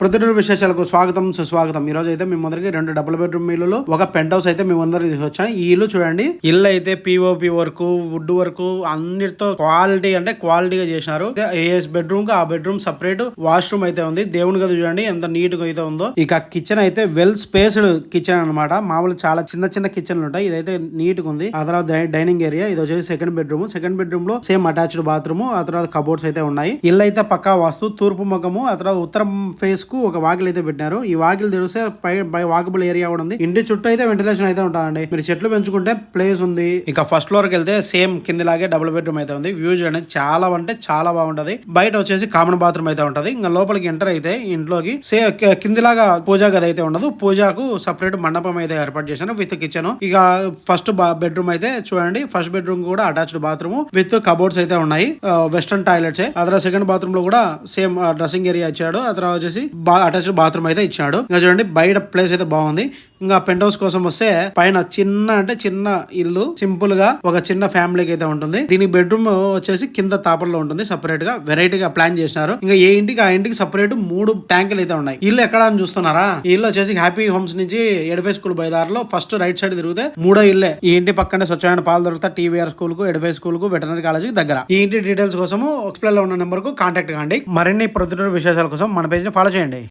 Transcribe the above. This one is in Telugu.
ప్రొద్దుటూరు విశేషాలకు స్వాగతం సుస్వాగతం. ఈ రోజు అయితే మేము ముందరికి 2 డబుల్ బెడ్రూమ్ ఇల్లులు, ఒక పెంట్ హౌస్ అయితే మేము అందరికి తీసుకొచ్చాం. ఈ ఇల్లు చూడండి, ఇల్లు అయితే పిఓపి వర్క్, వుడ్ వర్క్ అన్నిటితో క్వాలిటీ అంటే క్వాలిటీగా చేసినారు. ఏఎస్ బెడ్రూమ్ కి ఆ బెడ్రూమ్ సపరేట్ వాష్రూమ్ అయితే ఉంది. దేవుని గది చూడండి ఎంత నీట్ గా అయితే ఉందో. ఇక కిచెన్ అయితే వెల్ స్పేస్డ్ కిచెన్ అనమాట. మామూలు చాలా చిన్న చిన్న కిచెన్లు ఉంటాయి, ఇదైతే నీట్ గా ఉంది. ఆ తర్వాత డైనింగ్ ఏరియా, ఇది వచ్చేసి సెకండ్ బెడ్రూమ్ లో సేమ్ అటాచ్డ్ బాత్రూమ్, ఆ తర్వాత కబోర్డ్స్ అయితే ఉన్నాయి. ఇల్లు అయితే పక్కా వాస్తు, తూర్పు ముఖము, ఆ తర్వాత ఉత్తరం ఫేస్ ఒక వాకిల్ అయితే పెట్టినారు. ఈ వాకిల్ తెరిస్తే పై వాకబుల్ ఏరియా కూడా ఉంది. ఇంటి చుట్టూ అయితే వెంటిలేషన్ అయితే ఉంటుందండి. మీరు చెట్లు పెంచుకుంటే ప్లేస్ ఉంది. ఇక ఫస్ట్ ఫ్లోర్ కి వెళ్తే సేమ్ కిందిలాగే డబుల్ బెడ్రూమ్ అయితే ఉంది. వ్యూ అనేది చాలా అంటే చాలా బాగుంటది. బయట వచ్చేసి కామన్ బాత్రూమ్ అయితే ఉంటది. ఇంకా లోపలికి ఎంటర్ అయితే ఇంట్లోకి కిందిలాగా పూజా గది అయితే ఉండదు. పూజకు సపరేట్ మండపం అయితే ఏర్పాటు చేశాను విత్ కిచెన్. ఇక ఫస్ట్ బెడ్రూమ్ అయితే చూడండి, ఫస్ట్ బెడ్రూమ్ కూడా అటాచ్డ్ బాత్రూమ్ విత్ కబోర్డ్స్ అయితే ఉన్నాయి. Western toilets. ఆ తర్వాత సెకండ్ బాత్రూమ్ లో కూడా సేమ్ డ్రెస్సింగ్ ఏరియా ఇచ్చాడు. ఆ తర్వాత వచ్చేసి అటాచ్డ్ బాత్రూమ్ అయితే ఇచ్చాడు. ఇంకా చూడండి బయట ప్లేస్ అయితే బాగుంది. ఇంకా పెంట్ హౌస్ కోసం వస్తే పైన చిన్న ఇల్లు సింపుల్ గా ఒక చిన్న ఫ్యామిలీకి అయితే ఉంటుంది. దీనికి బెడ్రూమ్ వచ్చేసి కింద తాపర్లో ఉంటుంది. సపరేట్ గా వెరైటీగా ప్లాన్ చేసినారు. ఇంకా ఏ ఇంటికి ఆ ఇంటికి సపరేట్ 3 ట్యాంకులు అయితే ఉన్నాయి. ఇల్లు ఎక్కడ అని చూస్తున్నారా? ఈ ఇల్లు వచ్చేసి హ్యాపీ హోమ్స్ నుంచి ఎడిఫై స్కూల్ బయదారులో ఫస్ట్ రైట్ సైడ్ తిరిగితే 3వ ఇల్లే. ఈ ఇంటి పక్కనే స్వచ్ఛమైన పాలు దొరుకుతాయి. టీవీఆర్ స్కూల్ కు, ఎడిఫై స్కూల్ కు, వెటనరీ కాలేజ్ దగ్గర. ఈ ఇంటి డీటెయిల్స్ కోసం ఎక్స్ప్లెయిన్ లో ఉన్న నెంబర్ కు కాంటాక్ట్ కాండి. మరిన్ని ప్రొద్దుటూరు విశేషాల కోసం మన పేజ్ ని ఫాలో చేయండి.